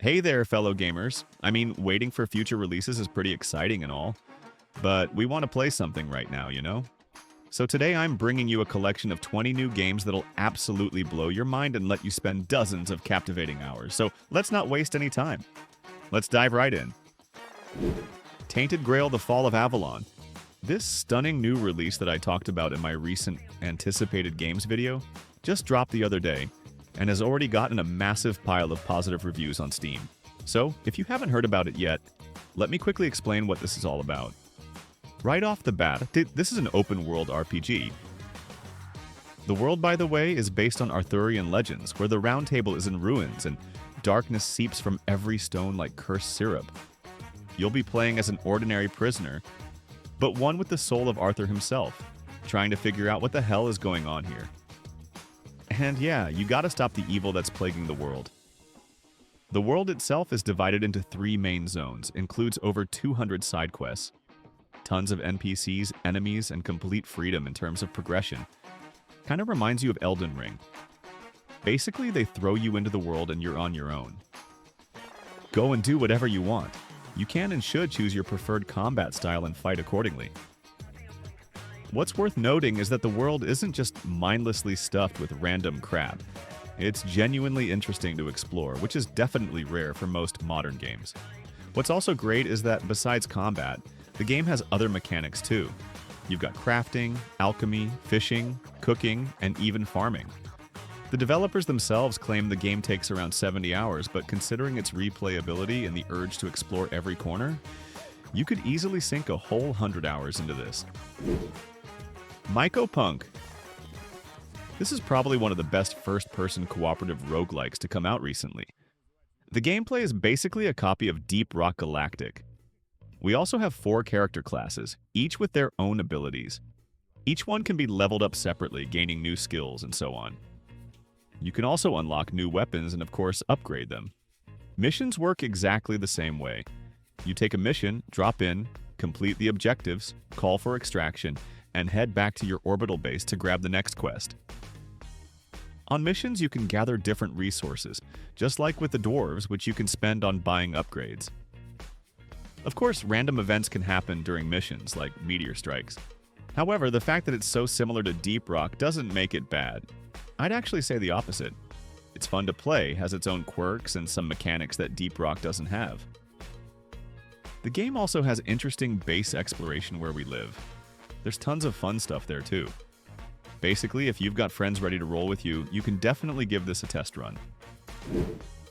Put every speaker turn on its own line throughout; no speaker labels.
Hey there, fellow gamers. I mean, waiting for future releases is pretty exciting and all, but we want to play something right now, you know? So today I'm bringing you a collection of 20 new games that'll absolutely blow your mind and let you spend dozens of captivating hours. So let's not waste any time. Let's dive right in. Tainted Grail: The Fall of Avalon. This stunning new release that I talked about in my recent anticipated games video just dropped the other day and has already gotten a massive pile of positive reviews on Steam. So, if you haven't heard about it yet, let me quickly explain what this is all about. Right off the bat, this is an open-world RPG. The world, by the way, is based on Arthurian legends, where the Round Table is in ruins and darkness seeps from every stone like cursed syrup. You'll be playing as an ordinary prisoner, but one with the soul of Arthur himself, trying to figure out what the hell is going on here. And yeah, you gotta stop the evil that's plaguing the world. The world itself is divided into 3 main zones, includes over 200 side quests, tons of NPCs, enemies, and complete freedom in terms of progression. Kinda reminds you of Elden Ring. Basically, they throw you into the world and you're on your own. Go and do whatever you want. You can and should choose your preferred combat style and fight accordingly. What's worth noting is that the world isn't just mindlessly stuffed with random crap. It's genuinely interesting to explore, which is definitely rare for most modern games. What's also great is that besides combat, the game has other mechanics too. You've got crafting, alchemy, fishing, cooking, and even farming. The developers themselves claim the game takes around 70 hours, but considering its replayability and the urge to explore every corner, you could easily sink a whole 100 hours into this. Mycopunk. This is probably one of the best first-person cooperative roguelikes to come out recently. The gameplay is basically a copy of Deep Rock Galactic. We also have 4 character classes, each with their own abilities. Each one can be leveled up separately, gaining new skills and so on. You can also unlock new weapons and of course upgrade them. Missions work exactly the same way. You take a mission, drop in, complete the objectives, call for extraction, and head back to your orbital base to grab the next quest. On missions, you can gather different resources, just like with the dwarves, which you can spend on buying upgrades. Of course, random events can happen during missions, like meteor strikes. However, the fact that it's so similar to Deep Rock doesn't make it bad. I'd actually say the opposite. It's fun to play, has its own quirks, and some mechanics that Deep Rock doesn't have. The game also has interesting base exploration where we live. There's tons of fun stuff there too. Basically, if you've got friends ready to roll with you, you can definitely give this a test run.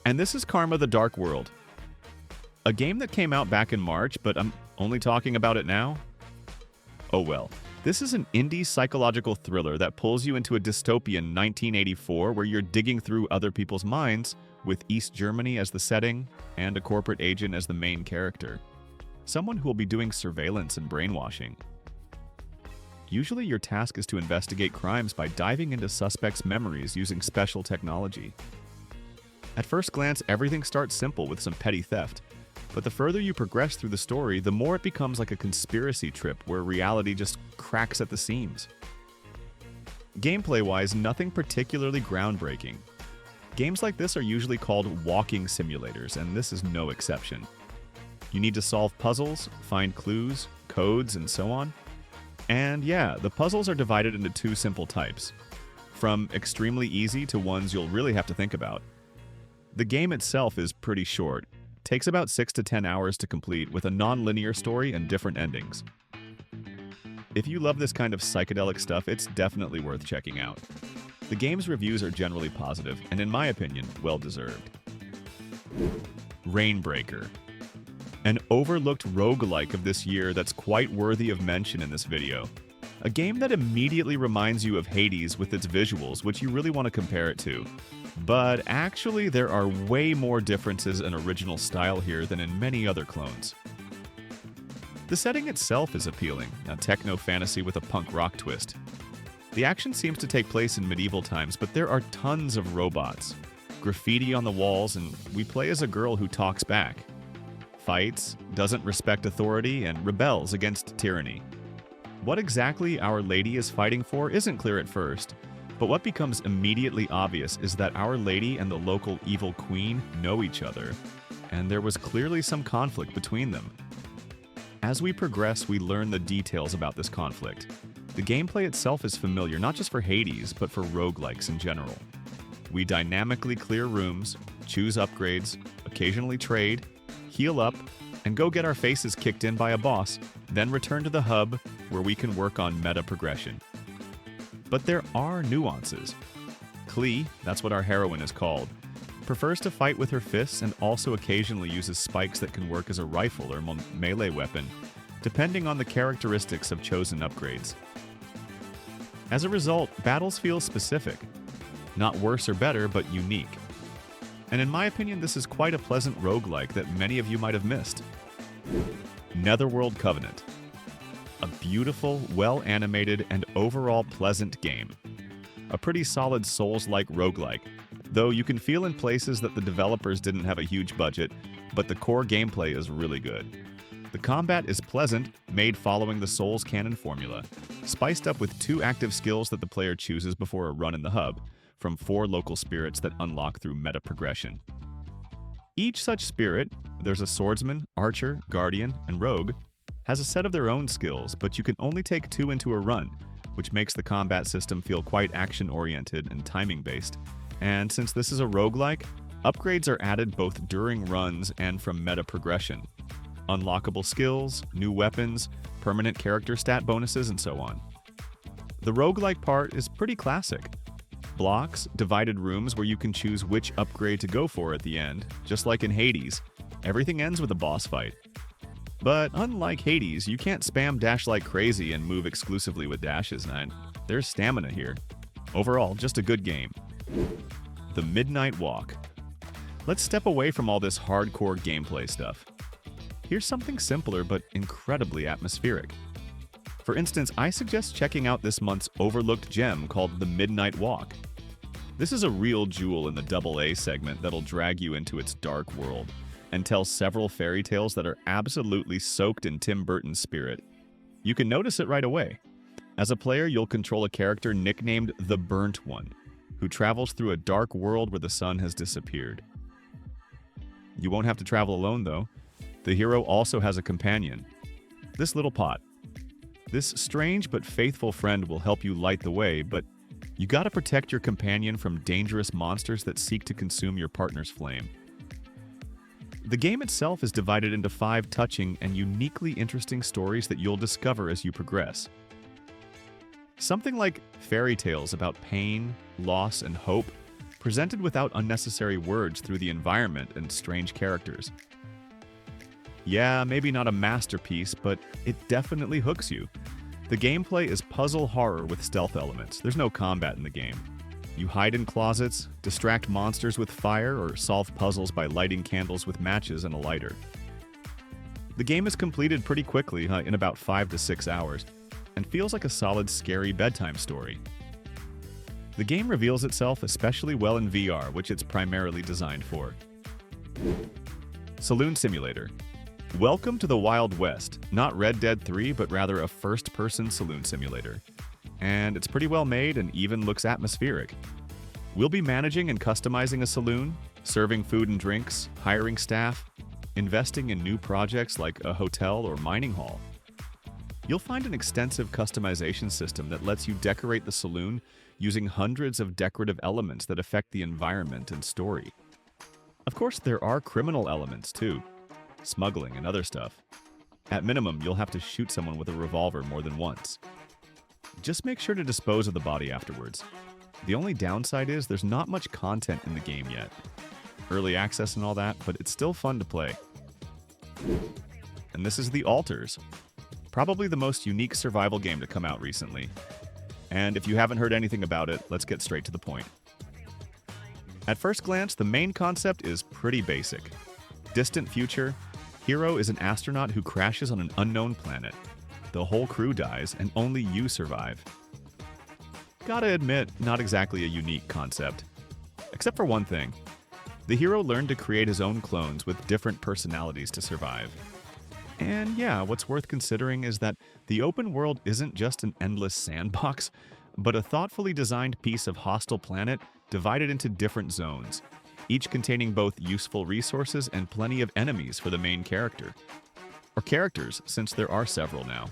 And this is Karma: The Dark World. A game that came out back in March, but I'm only talking about it now? Oh well. This is an indie psychological thriller that pulls you into a dystopian 1984 where you're digging through other people's minds, with East Germany as the setting and a corporate agent as the main character. Someone who will be doing surveillance and brainwashing. Usually your task is to investigate crimes by diving into suspects' memories using special technology. At first glance, everything starts simple with some petty theft, but the further you progress through the story, the more it becomes like a conspiracy trip where reality just cracks at the seams. Gameplay-wise, nothing particularly groundbreaking. Games like this are usually called walking simulators, and this is no exception. You need to solve puzzles, find clues, codes, and so on. And yeah, the puzzles are divided into 2 simple types, from extremely easy to ones you'll really have to think about. The game itself is pretty short, takes about 6 to 10 hours to complete with a non-linear story and different endings. If you love this kind of psychedelic stuff, it's definitely worth checking out. The game's reviews are generally positive, and in my opinion, well-deserved. Reignbreaker. An overlooked roguelike of this year that's quite worthy of mention in this video. A game that immediately reminds you of Hades with its visuals, which you really want to compare it to. But actually, there are way more differences in original style here than in many other clones. The setting itself is appealing, a techno-fantasy with a punk rock twist. The action seems to take place in medieval times, but there are tons of robots, graffiti on the walls, and we play as a girl who talks back. Fights, doesn't respect authority, and rebels against tyranny. What exactly Our Lady is fighting for isn't clear at first, But what becomes immediately obvious is that Our Lady and the local evil queen know each other, and there was clearly some conflict between them. As we progress, we learn the details about this conflict. The gameplay itself is familiar not just for Hades, but for roguelikes in general. We dynamically clear rooms, choose upgrades, occasionally trade, heal up, and go get our faces kicked in by a boss, then return to the hub where we can work on meta progression. But there are nuances. Klee, that's what our heroine is called, prefers to fight with her fists and also occasionally uses spikes that can work as a rifle or melee weapon, depending on the characteristics of chosen upgrades. As a result, battles feel specific. Not worse or better, but unique. And in my opinion, this is quite a pleasant roguelike that many of you might have missed. Netherworld Covenant. A beautiful, well-animated, and overall pleasant game. A pretty solid Souls-like roguelike, though you can feel in places that the developers didn't have a huge budget, but the core gameplay is really good. The combat is pleasant, made following the Souls canon formula, spiced up with 2 active skills that the player chooses before a run in the hub, from 4 local spirits that unlock through meta progression. Each such spirit, there's a swordsman, archer, guardian, and rogue, has a set of their own skills, but you can only take 2 into a run, which makes the combat system feel quite action-oriented and timing-based. And since this is a roguelike, upgrades are added both during runs and from meta progression. Unlockable skills, new weapons, permanent character stat bonuses, and so on. The roguelike part is pretty classic. Blocks, divided rooms where you can choose which upgrade to go for at the end. Just like in Hades, everything ends with a boss fight. But unlike Hades, you can't spam dash like crazy and move exclusively with dashes, man. There's stamina here. Overall, just a good game. The Midnight Walk. Let's step away from all this hardcore gameplay stuff. Here's something simpler but incredibly atmospheric. For instance, I suggest checking out this month's overlooked gem called The Midnight Walk. This is a real jewel in the AA segment that'll drag you into its dark world and tell several fairy tales that are absolutely soaked in Tim Burton's spirit. You can notice it right away. As a player, you'll control a character nicknamed the Burnt One, who travels through a dark world where the sun has disappeared. You won't have to travel alone, though. The hero also has a companion, this little pot. This strange but faithful friend will help you light the way, but you gotta protect your companion from dangerous monsters that seek to consume your partner's flame. The game itself is divided into 5 touching and uniquely interesting stories that you'll discover as you progress. Something like fairy tales about pain, loss, and hope, presented without unnecessary words through the environment and strange characters. Yeah, maybe not a masterpiece, but it definitely hooks you. The gameplay is puzzle horror with stealth elements. There's no combat in the game. You hide in closets, distract monsters with fire, or solve puzzles by lighting candles with matches and a lighter. The game is completed pretty quickly, in about 5 to 6 hours, and feels like a solid, scary bedtime story. The game reveals itself especially well in VR, which it's primarily designed for. Saloon Simulator. Welcome to the Wild West. Not Red Dead 3, but rather a first-person saloon simulator. And it's pretty well made and even looks atmospheric. We'll be managing and customizing a saloon, serving food and drinks, hiring staff, investing in new projects like a hotel or mining hall. You'll find an extensive customization system that lets you decorate the saloon using hundreds of decorative elements that affect the environment and story. Of course, there are criminal elements too. Smuggling and other stuff. At minimum, you'll have to shoot someone with a revolver more than once. Just make sure to dispose of the body afterwards. The only downside is there's not much content in the game yet. Early access and all that, but it's still fun to play. And this is The Altars. Probably the most unique survival game to come out recently. And if you haven't heard anything about it, let's get straight to the point. At first glance, the main concept is pretty basic. Distant future, hero is an astronaut who crashes on an unknown planet. The whole crew dies, and only you survive. Gotta admit, not exactly a unique concept. Except for one thing. The hero learned to create his own clones with different personalities to survive. And yeah, what's worth considering is that the open world isn't just an endless sandbox. but a thoughtfully designed piece of hostile planet divided into different zones, each containing both useful resources and plenty of enemies for the main character. Or characters, since there are several now.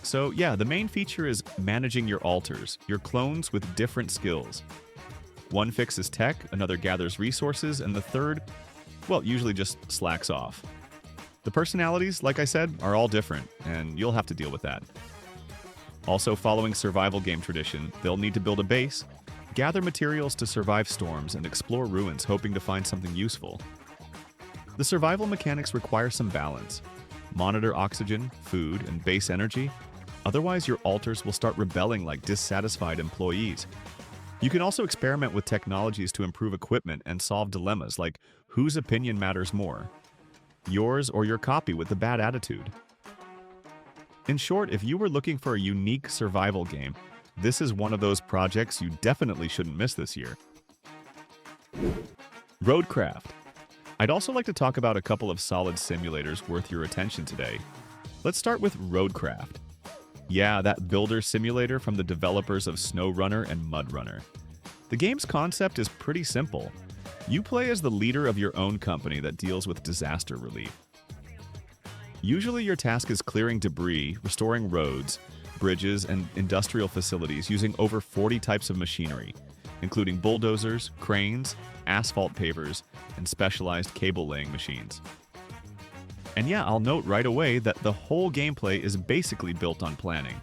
So yeah, the main feature is managing your alters, your clones with different skills. One fixes tech, another gathers resources, and the third, well, usually just slacks off. The personalities, like I said, are all different, and you'll have to deal with that. Also, following survival game tradition, they'll need to build a base, gather materials to survive storms, and explore ruins hoping to find something useful. The survival mechanics require some balance. Monitor oxygen, food, and base energy. Otherwise, your alters will start rebelling like dissatisfied employees. You can also experiment with technologies to improve equipment and solve dilemmas like whose opinion matters more, yours or your copy with the bad attitude. In short, if you were looking for a unique survival game, this is one of those projects you definitely shouldn't miss this year. RoadCraft. I'd also like to talk about a couple of solid simulators worth your attention today. Let's start with RoadCraft. Yeah, that builder simulator from the developers of SnowRunner and MudRunner. The game's concept is pretty simple. You play as the leader of your own company that deals with disaster relief. Usually your task is clearing debris, restoring roads, bridges, and industrial facilities using over 40 types of machinery, including bulldozers, cranes, asphalt pavers, and specialized cable-laying machines. And yeah, I'll note right away that the whole gameplay is basically built on planning.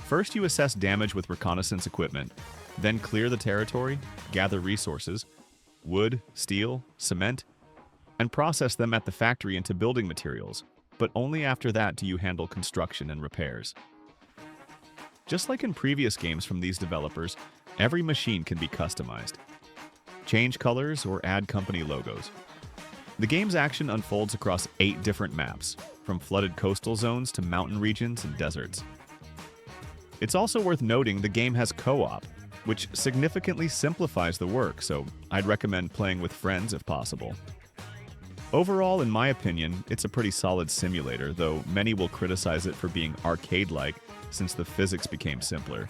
First, you assess damage with reconnaissance equipment, then clear the territory, gather resources, wood, steel, cement, and process them at the factory into building materials, but only after that do you handle construction and repairs. Just like in previous games from these developers, every machine can be customized. Change colors or add company logos. The game's action unfolds across 8 different maps, from flooded coastal zones to mountain regions and deserts. It's also worth noting the game has co-op, which significantly simplifies the work, so I'd recommend playing with friends if possible. Overall, in my opinion, it's a pretty solid simulator, though many will criticize it for being arcade-like since the physics became simpler.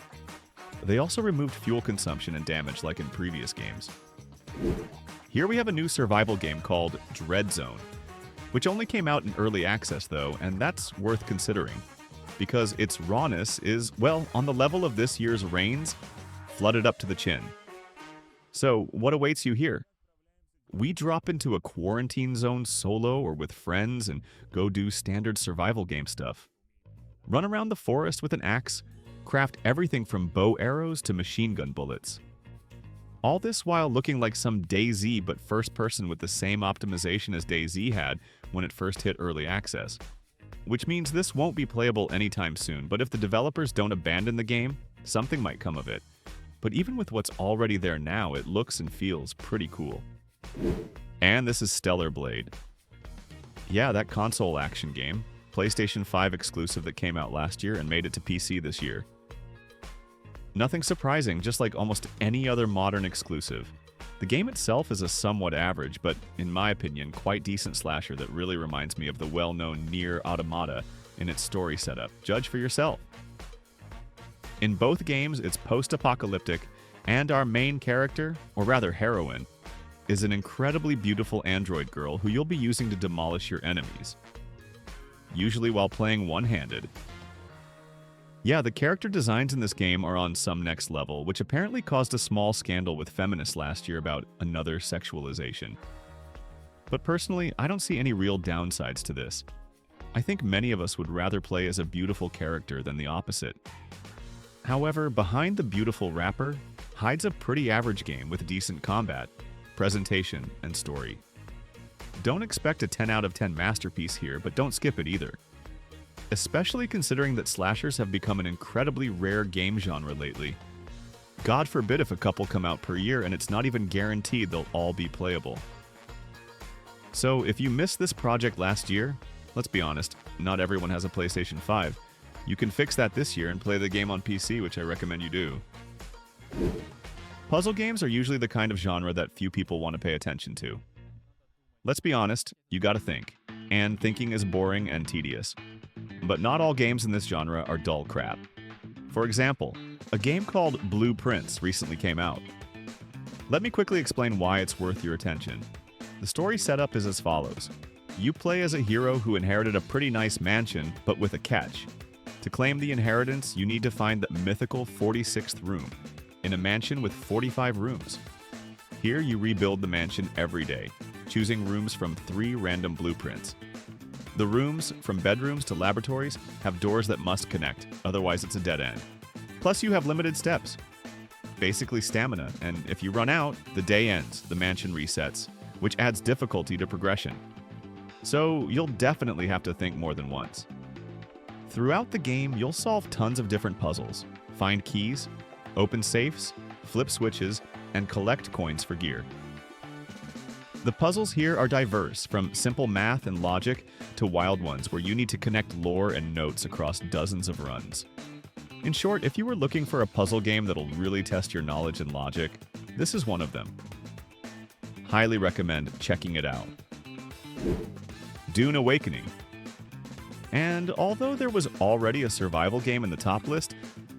They also removed fuel consumption and damage like in previous games. Here we have a new survival game called Dreadzone, which only came out in early access though, and that's worth considering, because its rawness is, well, on the level of this year's rains, flooded up to the chin. So, what awaits you here? We drop into a quarantine zone solo or with friends and go do standard survival game stuff. Run around the forest with an axe, craft everything from bow arrows to machine gun bullets. All this while looking like some DayZ but first person with the same optimization as DayZ had when it first hit early access. Which means this won't be playable anytime soon, but if the developers don't abandon the game, something might come of it. But even with what's already there now, it looks and feels pretty cool. And this is Stellar Blade. Yeah, that console action game, PlayStation 5 exclusive that came out last year and made it to PC this year. Nothing surprising, just like almost any other modern exclusive. The game itself is a somewhat average, but in my opinion, quite decent slasher that really reminds me of the well-known Nier Automata in its story setup. Judge for yourself. In both games, it's post-apocalyptic, and our main character, or rather heroine, is an incredibly beautiful android girl who you'll be using to demolish your enemies. Usually while playing one-handed. Yeah, the character designs in this game are on some next level, which apparently caused a small scandal with feminists last year about another sexualization. But personally, I don't see any real downsides to this. I think many of us would rather play as a beautiful character than the opposite. However, behind the beautiful wrapper hides a pretty average game with decent combat, presentation, and story. Don't expect a 10 out of 10 masterpiece here, but don't skip it either. Especially considering that slashers have become an incredibly rare game genre lately. God forbid if a couple come out per year and it's not even guaranteed they'll all be playable. So if you missed this project last year, let's be honest, not everyone has a PlayStation 5. You can fix that this year and play the game on PC, which I recommend you do. Puzzle games are usually the kind of genre that few people want to pay attention to. Let's be honest, you gotta think, and thinking is boring and tedious. But not all games in this genre are dull crap. For example, a game called Blueprints recently came out. Let me quickly explain why it's worth your attention. The story setup is as follows. You play as a hero who inherited a pretty nice mansion, but with a catch. To claim the inheritance, you need to find the mythical 46th room, in a mansion with 45 rooms. Here you rebuild the mansion every day, choosing rooms from 3 random blueprints. The rooms, from bedrooms to laboratories, have doors that must connect, otherwise it's a dead end. Plus you have limited steps. Basically stamina, and if you run out, the day ends, the mansion resets, which adds difficulty to progression. So you'll definitely have to think more than once. Throughout the game, you'll solve tons of different puzzles, find keys, open safes, flip switches, and collect coins for gear. The puzzles here are diverse, from simple math and logic to wild ones where you need to connect lore and notes across dozens of runs. In short, if you were looking for a puzzle game that'll really test your knowledge and logic, this is one of them. Highly recommend checking it out. Dune Awakening. And although there was already a survival game in the top list,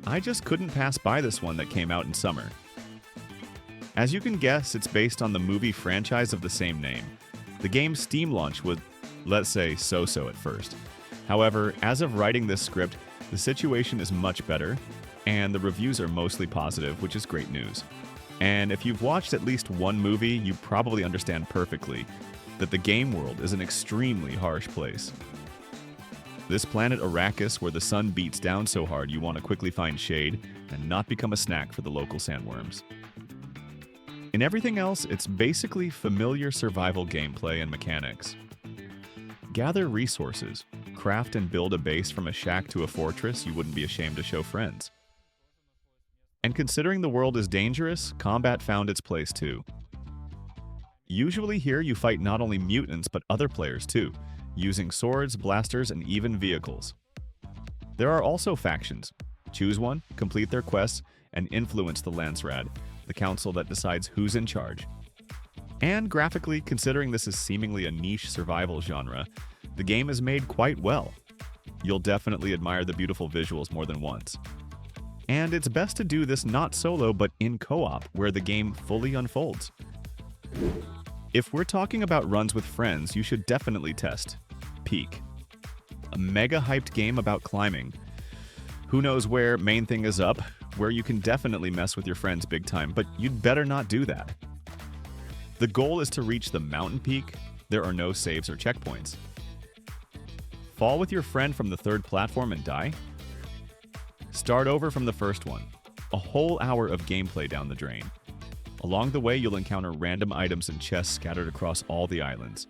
I just couldn't pass by this one that came out in summer. As you can guess, it's based on the movie franchise of the same name. The game's Steam launch was, let's say, so-so at first. However, as of writing this script, the situation is much better, and the reviews are mostly positive, which is great news. And if you've watched at least one movie, you probably understand perfectly that the game world is an extremely harsh place. This planet Arrakis, where the sun beats down so hard you want to quickly find shade and not become a snack for the local sandworms. In everything else, it's basically familiar survival gameplay and mechanics. Gather resources, craft and build a base from a shack to a fortress you wouldn't be ashamed to show friends. And considering the world is dangerous, combat found its place too. Usually here you fight not only mutants but other players too, using swords, blasters, and even vehicles. There are also factions. Choose one, complete their quests, and influence the Landsraad, the council that decides who's in charge. And graphically, considering this is seemingly a niche survival genre, the game is made quite well. You'll definitely admire the beautiful visuals more than once. And it's best to do this not solo but in co-op, where the game fully unfolds. If we're talking about runs with friends, you should definitely test Peak. A mega hyped game about climbing. Who knows where main thing is up, where you can definitely mess with your friends big time, but you'd better not do that. The goal is to reach the mountain peak. There are no saves or checkpoints. Fall with your friend from the 3rd platform and die? Start over from the first one. A whole hour of gameplay down the drain. Along the way, you'll encounter random items and chests scattered across all the islands.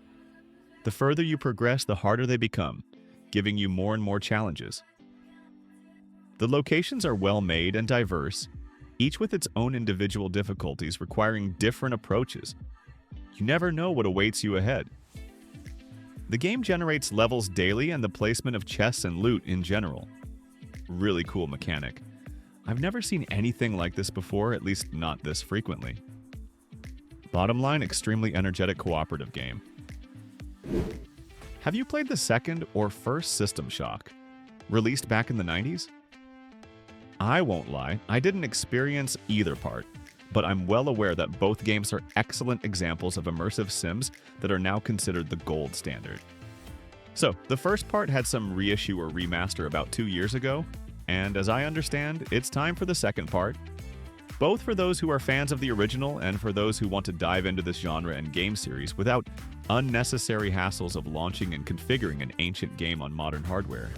The further you progress, the harder they become, giving you more and more challenges. The locations are well made and diverse, each with its own individual difficulties requiring different approaches. You never know what awaits you ahead. The game generates levels daily and the placement of chests and loot in general. Really cool mechanic. I've never seen anything like this before, at least not this frequently. Bottom line, extremely energetic cooperative game. Have you played the second or first System Shock, released back in the 90s? I won't lie, I didn't experience either part, but I'm well aware that both games are excellent examples of immersive sims that are now considered the gold standard. So, the first part had some reissue or remaster about 2 years ago, and as I understand, it's time for the second part. Both for those who are fans of the original and for those who want to dive into this genre and game series without unnecessary hassles of launching and configuring an ancient game on modern hardware.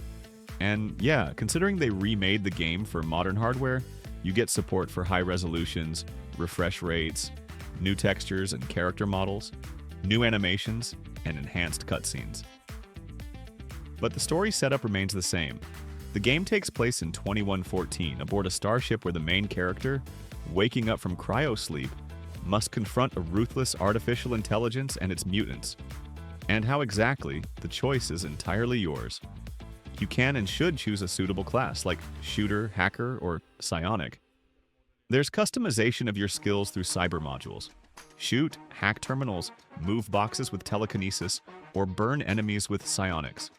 And yeah, considering they remade the game for modern hardware, you get support for high resolutions, refresh rates, new textures and character models, new animations, and enhanced cutscenes. But the story setup remains the same. The game takes place in 2114 aboard a starship where the main character, waking up from cryosleep, must confront a ruthless artificial intelligence and its mutants. And how exactly, the choice is entirely yours. You can and should choose a suitable class, like Shooter, Hacker, or Psionic. There's customization of your skills through cyber modules. Shoot, hack terminals, move boxes with telekinesis, or burn enemies with psionics.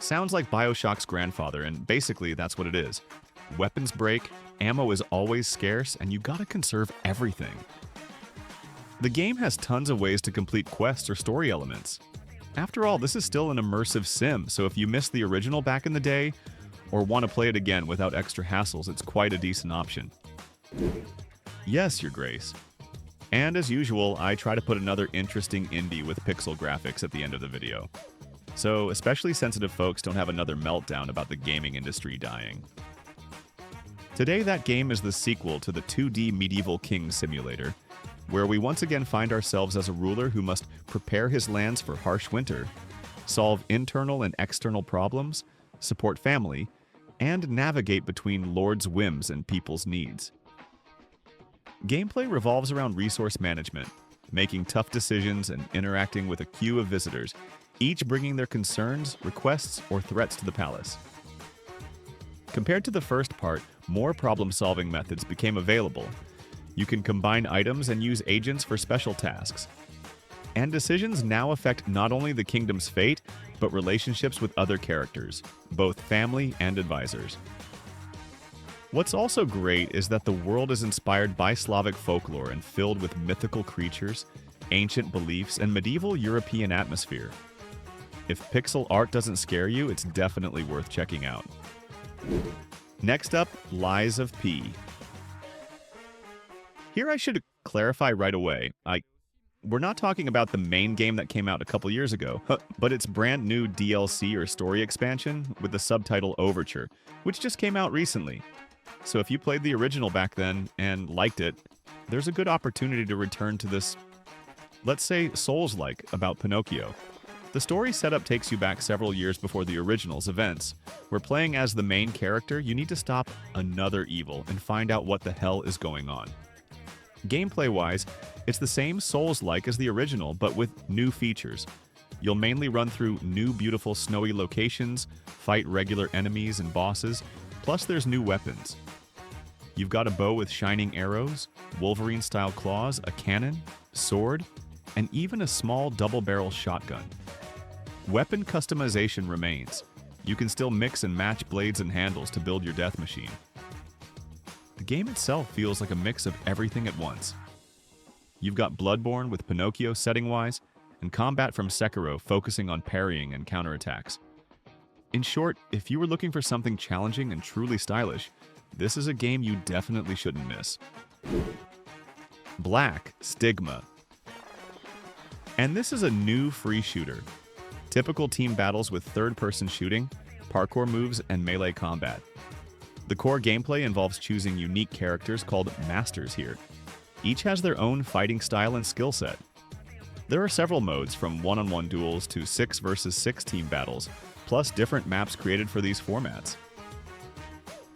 Sounds like BioShock's grandfather, and basically that's what it is. weapons break, ammo is always scarce, and you gotta conserve everything. The game has tons of ways to complete quests or story elements. After all, this is still an immersive sim, so if you missed the original back in the day, or want to play it again without extra hassles, it's quite a decent option. Yes, Your Grace. And as usual, I try to put another interesting indie with pixel graphics at the end of the video. So especially sensitive folks don't have another meltdown about the gaming industry dying. Today, that game is the sequel to the 2D Medieval King Simulator, where we once again find ourselves as a ruler who must prepare his lands for harsh winter, solve internal and external problems, support family, and navigate between lords' whims and people's needs. Gameplay revolves around resource management, making tough decisions and interacting with a queue of visitors, each bringing their concerns, requests, or threats to the palace. Compared to the first part, more problem-solving methods became available. You can combine items and use agents for special tasks. And decisions now affect not only the kingdom's fate, but relationships with other characters, both family and advisors. What's also great is that the world is inspired by Slavic folklore and filled with mythical creatures, ancient beliefs, and medieval European atmosphere. If pixel art doesn't scare you, it's definitely worth checking out. Next up, Lies of P. Here I should clarify right away, we're not talking about the main game that came out a couple years ago, but its brand new DLC or story expansion with the subtitle Overture, which just came out recently. So if you played the original back then and liked it, there's a good opportunity to return to this, let's say, Souls-like about Pinocchio. The story setup takes you back several years before the original's events, where playing as the main character, you need to stop another evil and find out what the hell is going on. Gameplay-wise, it's the same Souls-like as the original, but with new features. You'll mainly run through new beautiful snowy locations, fight regular enemies and bosses, plus there's new weapons. You've got a bow with shining arrows, Wolverine-style claws, a cannon, sword, and even a small double-barrel shotgun. Weapon customization remains. You can still mix and match blades and handles to build your death machine. The game itself feels like a mix of everything at once. You've got Bloodborne with Pinocchio setting-wise, and combat from Sekiro focusing on parrying and counterattacks. In short, if you were looking for something challenging and truly stylish, this is a game you definitely shouldn't miss. Black STIGMA. And this is a new free shooter. Typical team battles with third-person shooting, parkour moves, and melee combat. The core gameplay involves choosing unique characters called Masters here. Each has their own fighting style and skill set. There are several modes, from one-on-one duels to 6 versus 6 team battles, plus different maps created for these formats.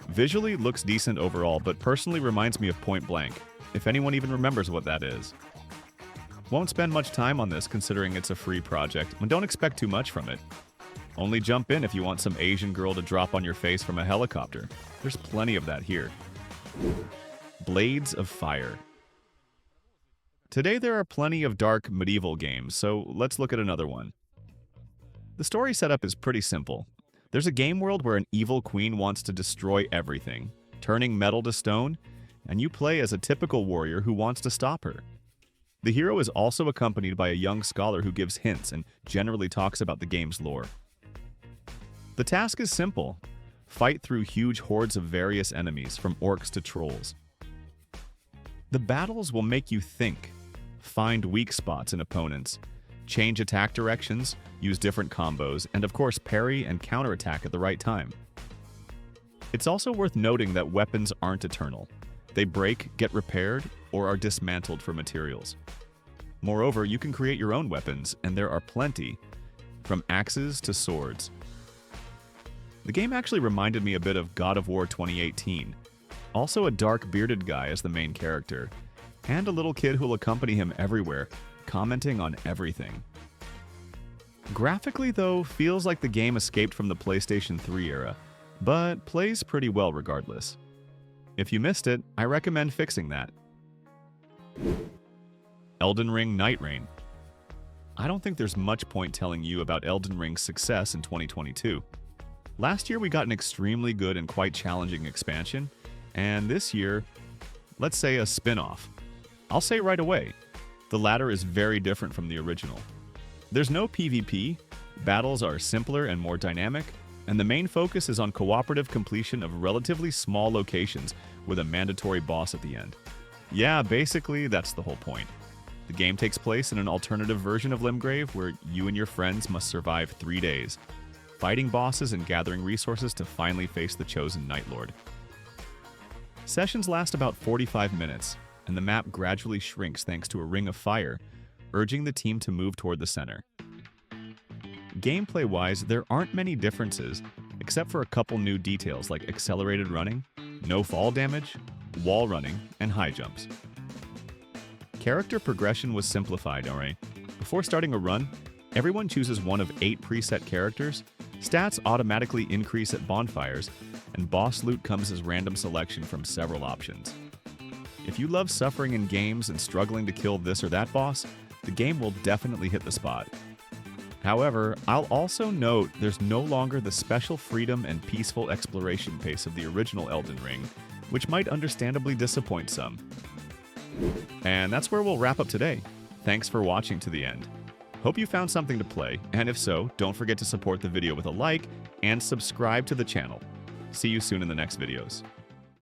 Visually, it looks decent overall, but personally reminds me of Point Blank, if anyone even remembers what that is. Won't spend much time on this considering it's a free project, and don't expect too much from it. Only jump in if you want some Asian girl to drop on your face from a helicopter. There's plenty of that here. Blades of Fire. Today there are plenty of dark medieval games, so let's look at another one. The story setup is pretty simple. There's a game world where an evil queen wants to destroy everything, turning metal to stone, and you play as a typical warrior who wants to stop her. The hero is also accompanied by a young scholar who gives hints and generally talks about the game's lore. The task is simple. Fight through huge hordes of various enemies, from orcs to trolls. The battles will make you think, find weak spots in opponents, change attack directions, use different combos, and of course parry and counterattack at the right time. It's also worth noting that weapons aren't eternal. They break, get repaired, or are dismantled for materials. Moreover, you can create your own weapons, and there are plenty, from axes to swords. The game actually reminded me a bit of God of War 2018. Also a dark bearded guy as the main character, and a little kid who'll accompany him everywhere, commenting on everything. Graphically, though, feels like the game escaped from the PlayStation 3 era, but plays pretty well regardless. If you missed it, I recommend fixing that. Elden Ring Nightreign. I don't think there's much point telling you about Elden Ring's success in 2022. Last year we got an extremely good and quite challenging expansion, and this year, let's say a spin-off. I'll say right away, the latter is very different from the original. There's no PvP, battles are simpler and more dynamic, and the main focus is on cooperative completion of relatively small locations with a mandatory boss at the end. Yeah, basically, that's the whole point. The game takes place in an alternative version of Limgrave where you and your friends must survive 3 days, fighting bosses and gathering resources to finally face the chosen Night Lord. Sessions last about 45 minutes, and the map gradually shrinks thanks to a ring of fire, urging the team to move toward the center. Gameplay-wise, there aren't many differences, except for a couple new details like accelerated running, no fall damage, wall running, and high jumps. Character progression was simplified, alright? Before starting a run, everyone chooses one of 8 preset characters, stats automatically increase at bonfires, and boss loot comes as random selection from several options. If you love suffering in games and struggling to kill this or that boss, the game will definitely hit the spot. However, I'll also note there's no longer the special freedom and peaceful exploration pace of the original Elden Ring, which might understandably disappoint some. And that's where we'll wrap up today. Thanks for watching to the end. Hope you found something to play, and if so, don't forget to support the video with a like and subscribe to the channel. See you soon in the next videos.